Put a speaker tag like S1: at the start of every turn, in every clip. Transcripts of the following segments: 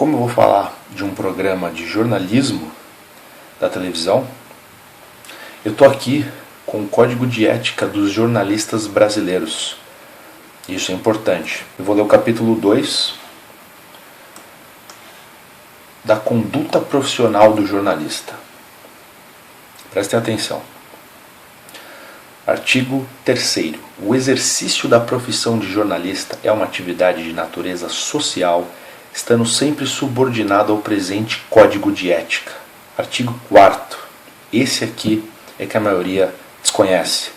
S1: Como eu vou falar de um programa de jornalismo da televisão, eu estou aqui com o Código de Ética dos Jornalistas Brasileiros. Isso é importante. Eu vou ler o capítulo 2 da conduta profissional do jornalista. Prestem atenção. Artigo 3º. O exercício da profissão de jornalista é uma atividade de natureza social, estando sempre subordinado ao presente Código de Ética. Artigo 4º. Esse aqui é que a maioria desconhece.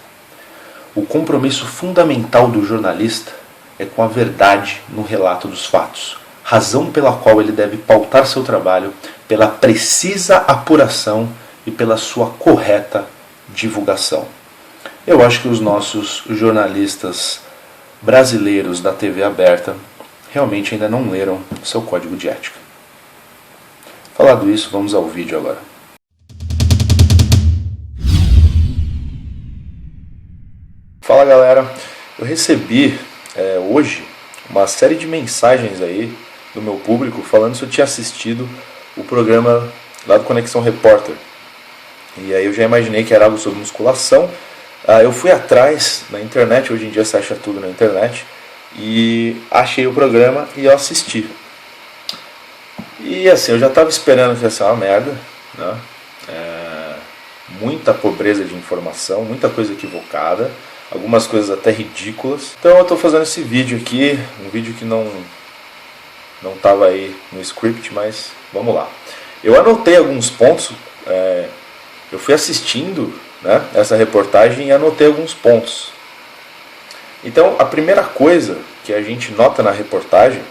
S1: O compromisso fundamental do jornalista é com a verdade no relato dos fatos, razão pela qual ele deve pautar seu trabalho pela precisa apuração e pela sua correta divulgação. Eu acho que os nossos jornalistas brasileiros da TV aberta realmente ainda não leram seu código de ética. Falado isso, vamos ao vídeo agora. Fala galera, eu recebi hoje uma série de mensagens aí do meu público falando se eu tinha assistido o programa lá do Conexão Repórter. E aí eu já imaginei que era algo sobre musculação. Eu fui atrás na internet, hoje em dia você acha tudo na internet, e achei o programa e eu assisti. E assim, eu já estava esperando que ia ser uma merda, né? Muita pobreza de informação, muita coisa equivocada, algumas coisas até ridículas. Então eu estou fazendo esse vídeo aqui, um vídeo que não estava aí no script, mas vamos lá. Eu anotei alguns pontos, eu fui assistindo, né, essa reportagem e anotei alguns pontos. Então a primeira coisa que a gente nota na reportagem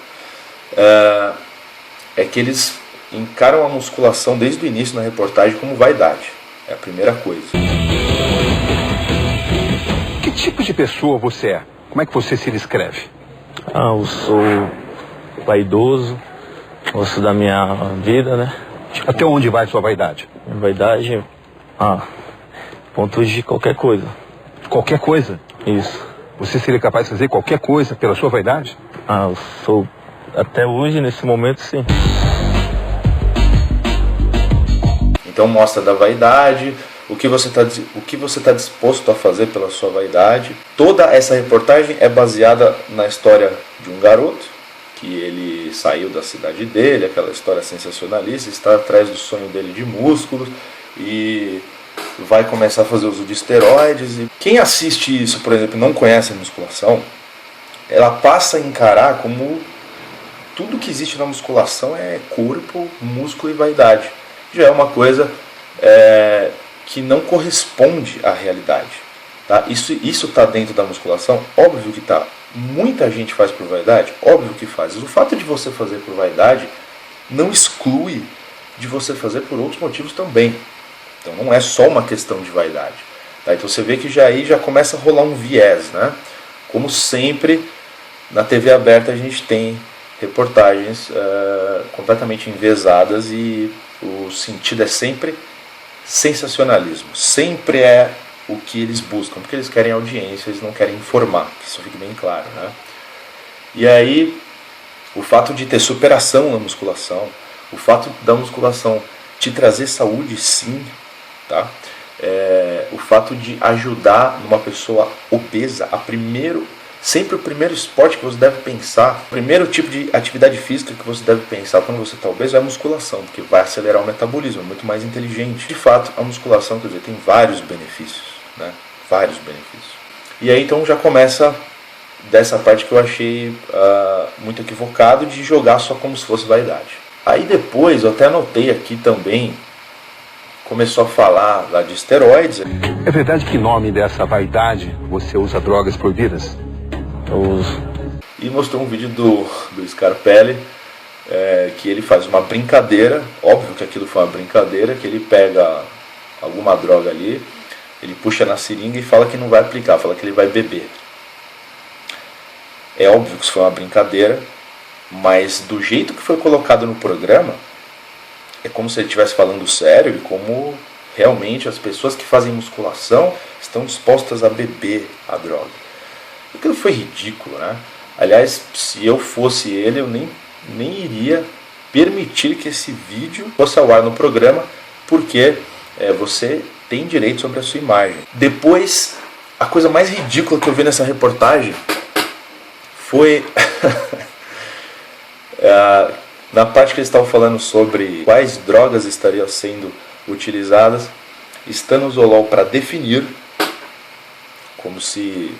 S1: é que eles encaram a musculação desde o início na reportagem como vaidade. É a primeira coisa.
S2: Que tipo de pessoa você é? Como é que você se descreve?
S3: Eu sou vaidoso, gosto da minha vida, né?
S2: Até onde vai sua vaidade?
S3: Minha vaidade, ponto de qualquer coisa.
S2: Qualquer coisa?
S3: Isso.
S2: Você seria capaz de fazer qualquer coisa pela sua vaidade?
S3: Eu sou, até hoje, nesse momento, sim.
S1: Então mostra da vaidade, o que você tá disposto a fazer pela sua vaidade. Toda essa reportagem é baseada na história de um garoto, que ele saiu da cidade dele, aquela história sensacionalista, está atrás do sonho dele de músculos e vai começar a fazer uso de esteroides. E quem assiste isso, por exemplo, e não conhece a musculação, ela passa a encarar como tudo que existe na musculação é corpo, músculo e vaidade. Já é uma coisa que não corresponde à realidade. Tá? Isso está dentro da musculação? Óbvio que está. Muita gente faz por vaidade? Óbvio que faz. O fato de você fazer por vaidade não exclui de você fazer por outros motivos também. Então não é só uma questão de vaidade. Tá? Então você vê que aí já começa a rolar um viés, né? Como sempre, na TV aberta a gente tem reportagens completamente enviesadas e o sentido é sempre sensacionalismo. Sempre é o que eles buscam, porque eles querem audiência, eles não querem informar, que isso fique bem claro, né? E aí, o fato de ter superação na musculação, o fato da musculação te trazer saúde, sim, tá? O fato de ajudar numa pessoa obesa, sempre o primeiro esporte que você deve pensar, o primeiro tipo de atividade física que você deve pensar quando você está obeso é a musculação, porque vai acelerar o metabolismo, é muito mais inteligente. De fato, a musculação, quer dizer, tem vários benefícios, né? Vários benefícios. E aí então já começa dessa parte que eu achei muito equivocado, de jogar só como se fosse vaidade. Aí depois, eu até anotei aqui também, começou a falar lá de esteroides.
S2: É verdade que em nome dessa vaidade você usa drogas proibidas?
S3: Eu uso.
S1: E mostrou um vídeo do Scarpelli, que ele faz uma brincadeira, óbvio que aquilo foi uma brincadeira, que ele pega alguma droga ali, ele puxa na seringa e fala que não vai aplicar, fala que ele vai beber. É óbvio que isso foi uma brincadeira, mas do jeito que foi colocado no programa, é como se ele estivesse falando sério e como realmente as pessoas que fazem musculação estão dispostas a beber a droga. Aquilo foi ridículo, né? Aliás, se eu fosse ele, eu nem iria permitir que esse vídeo fosse ao ar no programa, porque você tem direito sobre a sua imagem. Depois, a coisa mais ridícula que eu vi nessa reportagem foi na parte que eles estavam falando sobre quais drogas estariam sendo utilizadas, estanozolol para definir, como se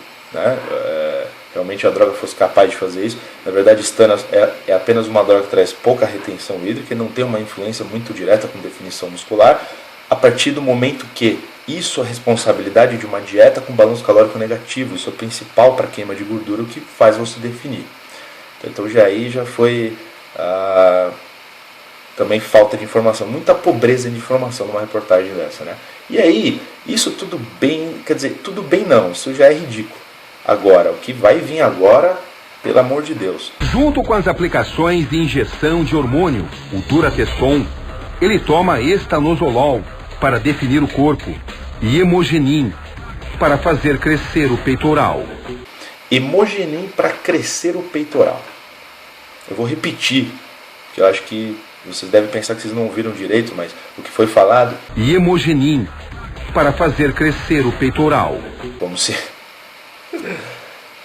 S1: realmente a droga fosse capaz de fazer isso. Na verdade, estana é apenas uma droga que traz pouca retenção hídrica e não tem uma influência muito direta com definição muscular, a partir do momento que isso é responsabilidade de uma dieta com balanço calórico negativo. Isso é o principal para queima de gordura, o que faz você definir. Então já foi também falta de informação, muita pobreza de informação numa reportagem dessa, né? E aí, isso tudo bem, quer dizer, tudo bem não, isso já é ridículo. Agora, o que vai vir agora, pelo amor de Deus.
S2: Junto com as aplicações de injeção de hormônio, o Durateston, ele toma estanozolol para definir o corpo e hemogenin para fazer crescer o peitoral.
S1: Hemogenin para crescer o peitoral. Eu vou repetir, que eu acho que vocês devem pensar que vocês não ouviram direito, mas o que foi falado...
S2: E hemogenin para fazer crescer o peitoral.
S1: Como se...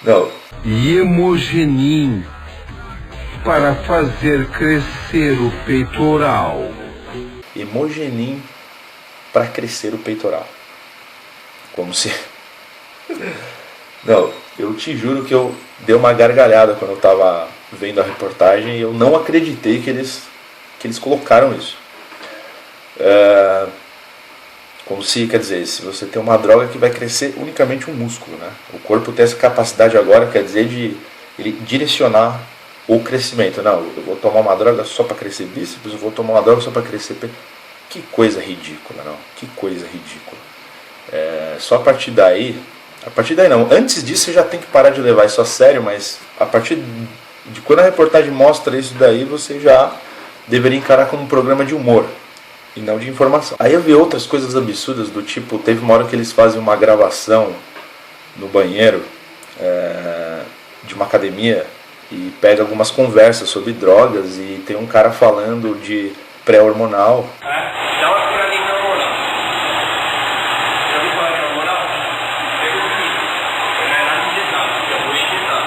S1: Não.
S2: E hemogenin para fazer crescer o peitoral.
S1: Hemogenin para crescer o peitoral. Como se... Não, eu te juro que eu dei uma gargalhada quando eu estava vendo a reportagem e eu não acreditei que eles colocaram isso. Como se, quer dizer, se você tem uma droga que vai crescer unicamente um músculo, né? O corpo tem essa capacidade agora, quer dizer, de ele direcionar o crescimento. Não, eu vou tomar uma droga só para crescer bíceps, eu vou tomar uma droga só para crescer peito. Que coisa ridícula, não? Que coisa ridícula. Só a partir daí não, antes disso você já tem que parar de levar isso a sério, mas a partir de quando a reportagem mostra isso daí, você já deveria encarar como um programa de humor e não de informação. Aí eu vi outras coisas absurdas, do tipo, teve uma hora que eles fazem uma gravação no banheiro de uma academia e pega algumas conversas sobre drogas e tem um cara falando de pré-hormonal.
S4: Dá uma aspiradinha na hormonal. Já ouviu falar de hormonal? Pega o químico. Ele não é nada injetado, eu vou injetar.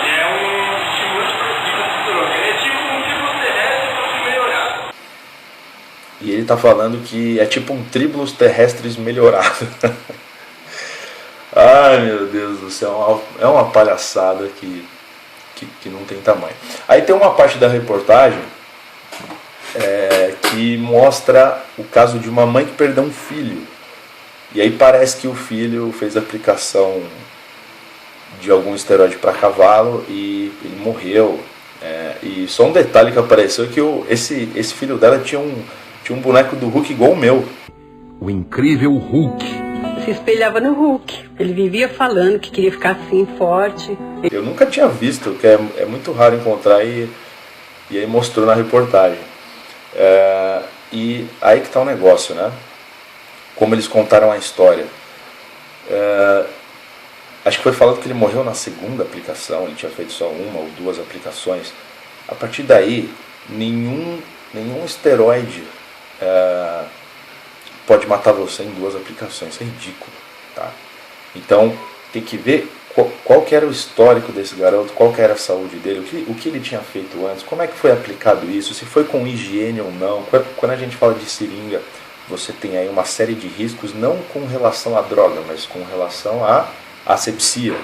S4: Ele é um estimulante de testosterona. Ele é tipo um tribulus terrestre só que melhorado.
S1: E ele tá falando que é tipo um tribulus terrestres melhorado. Ai, meu Deus do céu, é uma palhaçada que não tem tamanho. Aí tem uma parte da reportagem que mostra o caso de uma mãe que perdeu um filho. E aí parece que o filho fez aplicação de algum esteroide para cavalo e ele morreu. E só um detalhe que apareceu é que esse filho dela tinha um boneco do Hulk igual o meu.
S2: O incrível Hulk.
S5: Se espelhava no Hulk. Ele vivia falando que queria ficar assim, forte.
S1: Eu nunca tinha visto, que é muito raro encontrar, e aí mostrou na reportagem. E aí que está o negócio, né? Como eles contaram a história. Acho que foi falado que ele morreu na segunda aplicação, ele tinha feito só uma ou duas aplicações. A partir daí, nenhum esteroide pode matar você em duas aplicações. Isso é ridículo, tá? Então tem que ver qual que era o histórico desse garoto, qual que era a saúde dele, o que ele tinha feito antes, como é que foi aplicado isso, se foi com higiene ou não. Quando a gente fala de seringa, você tem aí uma série de riscos, não com relação à droga, mas com relação à asepsia,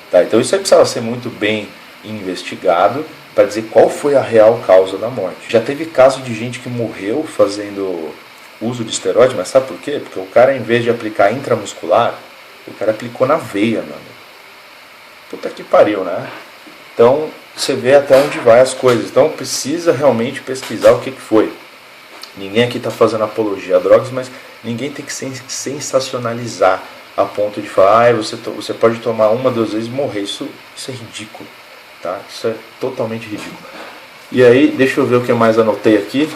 S1: tá? Então isso aí precisava ser muito bem investigado para dizer qual foi a real causa da morte. Já teve caso de gente que morreu fazendo uso de esteroide, mas sabe por quê? Porque o cara, em vez de aplicar intramuscular, o cara aplicou na veia, meu amigo. Puta que pariu, né? Então você vê até onde vai as coisas. Então precisa realmente pesquisar o que foi. Ninguém aqui está fazendo apologia a drogas, mas ninguém tem que sensacionalizar a ponto de falar, você pode tomar uma, duas vezes e morrer. Isso é ridículo, tá? Isso é totalmente ridículo. E aí, deixa eu ver o que mais anotei aqui.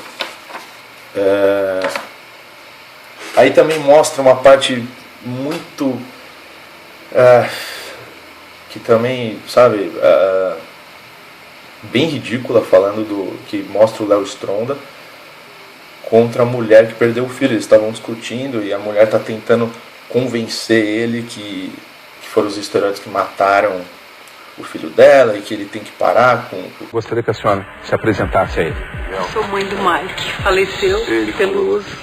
S1: Aí também mostra uma parte muito que também, sabe, bem ridícula, falando que mostra o Léo Stronda contra a mulher que perdeu o filho. Eles estavam discutindo e a mulher está tentando convencer ele que foram os esteroides que mataram o filho dela e que ele tem que parar com...
S2: Gostaria que a senhora se apresentasse a ele.
S5: Eu sou mãe do Mike, faleceu pelo uso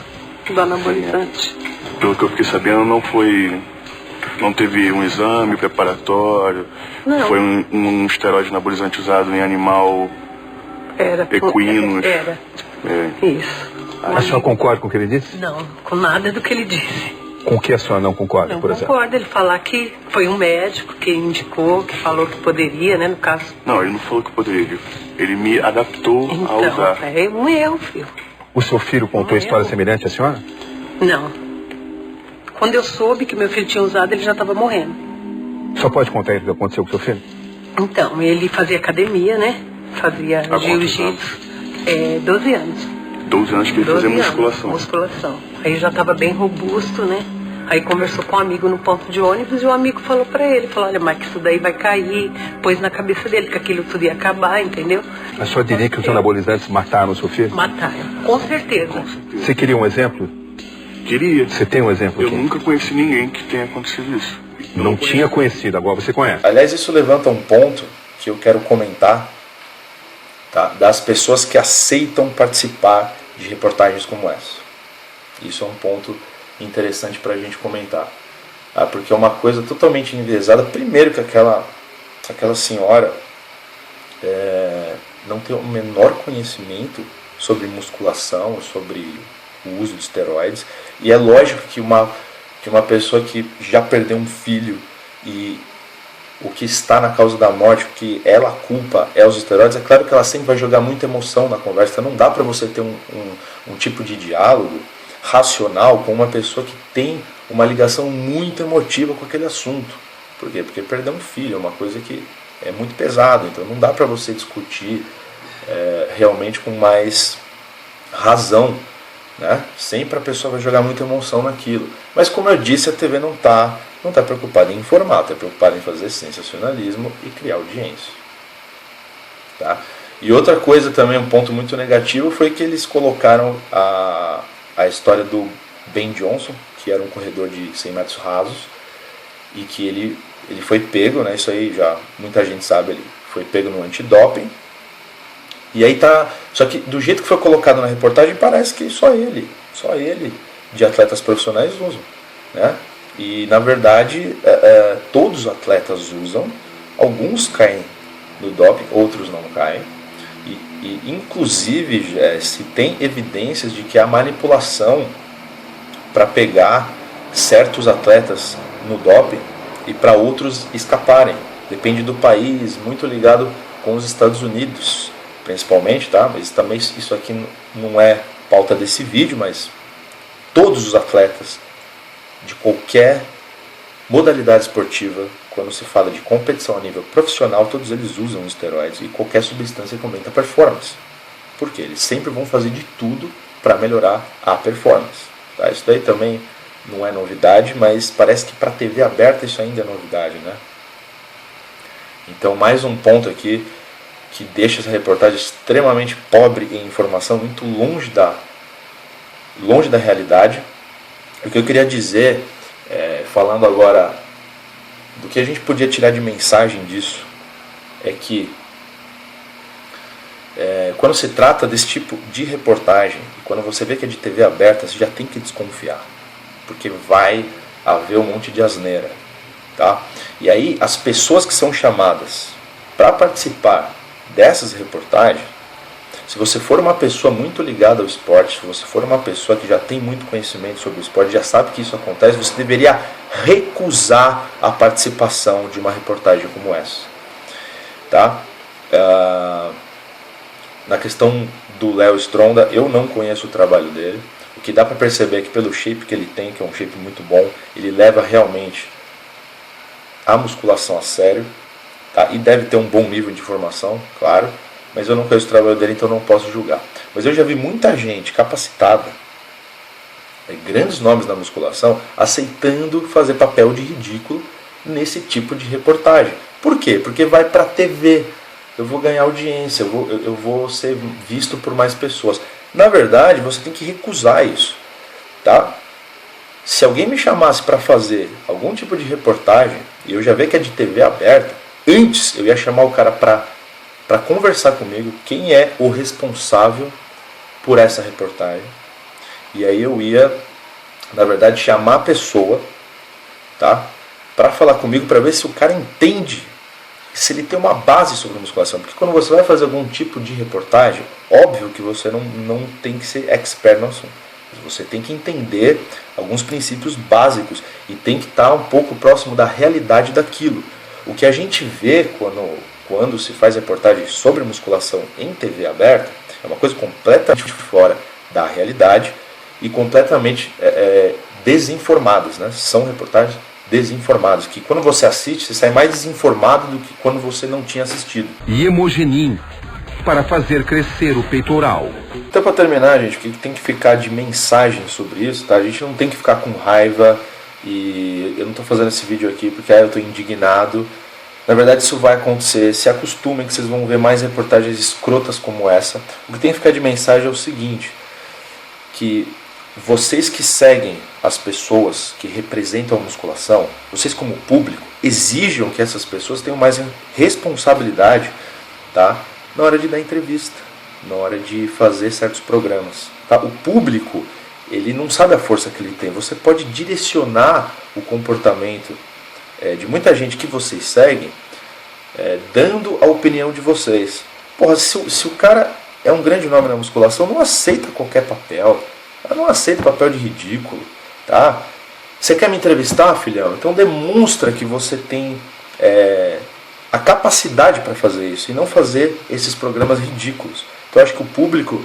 S5: do anabolizante.
S6: Pelo que eu fiquei sabendo, não teve um exame preparatório,
S5: Não.
S6: Foi um esteroide anabolizante usado em animal equinos.
S5: Era. Isso.
S2: A senhora concorda com o que ele disse?
S5: Não, com nada do que ele disse.
S2: Com o que a senhora não concorda,
S5: Não
S2: por exemplo?
S5: concordo ele falar que foi um médico que indicou, que falou que poderia, né, no caso.
S6: Não, ele não falou que poderia. Ele me adaptou a
S5: Então,
S6: usar.
S5: é um erro, filho.
S2: O seu filho contou história semelhante à senhora?
S5: Não. Quando eu soube que meu filho tinha usado, ele já estava morrendo.
S2: Só pode contar o que aconteceu com o seu filho?
S5: Então, ele fazia academia, né? Fazia
S6: Há quantos
S5: jiu-jitsu. 12 anos.
S6: 12 anos que ele
S5: 12
S6: fazia
S5: anos,
S6: musculação.
S5: musculação. Aí já estava bem robusto, né? Aí conversou com um amigo no ponto de ônibus e o amigo falou pra ele, falou, olha, Mike, isso daí vai cair, pôs na cabeça dele que aquilo tudo ia acabar, entendeu?
S2: A senhora diria que os anabolizantes mataram o seu filho?
S5: Mataram, com certeza.
S2: Você queria um exemplo?
S6: Queria.
S2: Você tem um exemplo
S6: Eu
S2: aqui?
S6: nunca conheci ninguém que tenha acontecido isso.
S2: Não tinha conhecido, agora você conhece.
S1: Aliás, isso levanta um ponto que eu quero comentar, tá? Das pessoas que aceitam participar de reportagens como essa. Isso é um ponto interessante para a gente comentar. Porque é uma coisa totalmente enviesada. Primeiro que aquela senhora não tem o menor conhecimento sobre musculação, sobre o uso de esteroides. E é lógico que uma pessoa que já perdeu um filho e o que está na causa da morte, o que ela culpa é os esteroides, é claro que ela sempre vai jogar muita emoção na conversa. Não dá para você ter um tipo de diálogo racional com uma pessoa que tem uma ligação muito emotiva com aquele assunto. Por quê? Porque perder um filho é uma coisa que é muito pesada, então não dá para você discutir realmente com mais razão, né? Sempre a pessoa vai jogar muita emoção naquilo. Mas como eu disse, a TV não está preocupada em informar, está preocupada em fazer sensacionalismo e criar audiência. Tá? E outra coisa também, um ponto muito negativo, foi que eles colocaram a história do Ben Johnson, que era um corredor de 100 metros rasos, e que ele foi pego, né, isso aí já muita gente sabe, ele foi pego no antidoping, e aí tá, só que do jeito que foi colocado na reportagem, parece que só ele de atletas profissionais usam, né, e na verdade todos os atletas usam, alguns caem no doping, outros não caem. E inclusive se tem evidências de que há manipulação para pegar certos atletas no doping e para outros escaparem. Depende do país, muito ligado com os Estados Unidos, principalmente, tá? Mas também isso aqui não é pauta desse vídeo, mas todos os atletas de qualquer modalidade esportiva, quando se fala de competição a nível profissional, todos eles usam esteroides e qualquer substância que aumenta a performance. Por quê? Eles sempre vão fazer de tudo para melhorar a performance. Tá? Isso daí também não é novidade, mas parece que para a TV aberta isso ainda é novidade, né? Então mais um ponto aqui que deixa essa reportagem extremamente pobre em informação, muito longe da realidade. O que eu queria dizer, falando agora do que a gente podia tirar de mensagem disso, é que quando se trata desse tipo de reportagem, quando você vê que é de TV aberta, você já tem que desconfiar, porque vai haver um monte de asneira, tá? E aí as pessoas que são chamadas para participar dessas reportagens, se você for uma pessoa muito ligada ao esporte, se você for uma pessoa que já tem muito conhecimento sobre o esporte, já sabe que isso acontece, você deveria recusar a participação de uma reportagem como essa. Tá? Na questão do Léo Stronda, eu não conheço o trabalho dele. O que dá para perceber é que pelo shape que ele tem, que é um shape muito bom, ele leva realmente a musculação a sério, tá? E deve ter um bom nível de informação, claro, mas eu não conheço o trabalho dele, então não posso julgar. Mas eu já vi muita gente capacitada, grandes nomes na musculação, aceitando fazer papel de ridículo nesse tipo de reportagem. Por quê? Porque vai para a TV, eu vou ganhar audiência, eu vou ser visto por mais pessoas. Na verdade, você tem que recusar isso, tá? Se alguém me chamasse para fazer algum tipo de reportagem, e eu já vi que é de TV aberta, antes eu ia chamar o cara para conversar comigo, quem é o responsável por essa reportagem. E aí eu ia, na verdade, chamar a pessoa, tá? Para falar comigo, para ver se o cara entende, se ele tem uma base sobre musculação. Porque quando você vai fazer algum tipo de reportagem, óbvio que você não tem que ser expert no assunto. Você tem que entender alguns princípios básicos e tem que estar um pouco próximo da realidade daquilo. O que a gente vê quando se faz reportagem sobre musculação em TV aberta é uma coisa completamente fora da realidade e completamente desinformadas, né? São reportagens desinformadas, que quando você assiste, você sai mais desinformado do que quando você não tinha assistido.
S2: E Hemogenin, para fazer crescer o peitoral.
S1: Então, para terminar, gente, o que tem que ficar de mensagem sobre isso, tá? A gente não tem que ficar com raiva, e eu não estou fazendo esse vídeo aqui porque eu estou indignado. Na verdade, isso vai acontecer. Se acostumem que vocês vão ver mais reportagens escrotas como essa. O que tem que ficar de mensagem é o seguinte, que vocês que seguem as pessoas que representam a musculação, vocês como público, exijam que essas pessoas tenham mais responsabilidade, tá? Na hora de dar entrevista, na hora de fazer certos programas, tá? O público, ele não sabe a força que ele tem. Você pode direcionar o comportamento de muita gente que vocês seguem, dando a opinião de vocês. Porra, se o cara é um grande nome na musculação, não aceita qualquer papel. Não aceita papel de ridículo, tá? Você quer me entrevistar, filhão? Então demonstra que você tem a capacidade para fazer isso e não fazer esses programas ridículos. Então eu acho que o público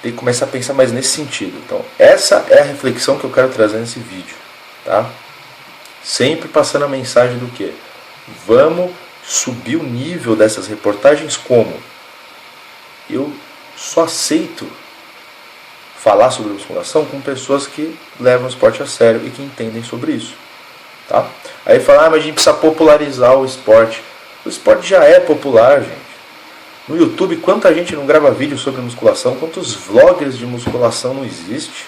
S1: tem que começar a pensar mais nesse sentido. Então essa é a reflexão que eu quero trazer nesse vídeo, tá? Sempre passando a mensagem do quê? Vamos subir o nível dessas reportagens como? Eu só aceito falar sobre musculação com pessoas que levam o esporte a sério e que entendem sobre isso, tá? Aí fala, mas a gente precisa popularizar o esporte. O esporte já é popular, gente. No YouTube, quanta gente não grava vídeo sobre musculação, quantos vloggers de musculação não existe,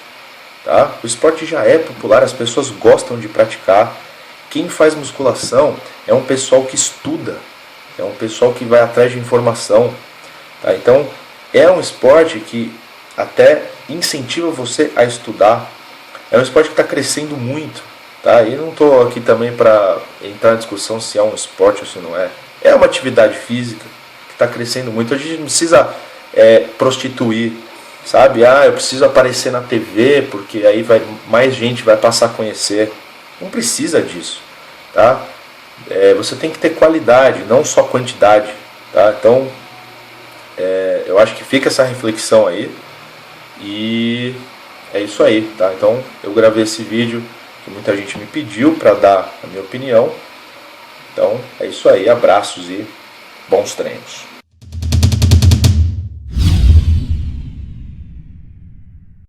S1: tá? O esporte já é popular, as pessoas gostam de praticar. Quem faz musculação é um pessoal que estuda, é um pessoal que vai atrás de informação, tá? Então, é um esporte que até incentiva você a estudar. É um esporte que está crescendo muito, tá? E não estou aqui também para entrar na discussão se é um esporte ou se não é. É uma atividade física que está crescendo muito. A gente não precisa prostituir, sabe? Eu preciso aparecer na TV porque aí mais gente vai passar a conhecer. Não precisa disso, tá? Você tem que ter qualidade, não só quantidade, tá? Então, eu acho que fica essa reflexão aí. E é isso aí, tá? Então eu gravei esse vídeo que muita gente me pediu para dar a minha opinião. Então é isso aí, abraços e bons treinos.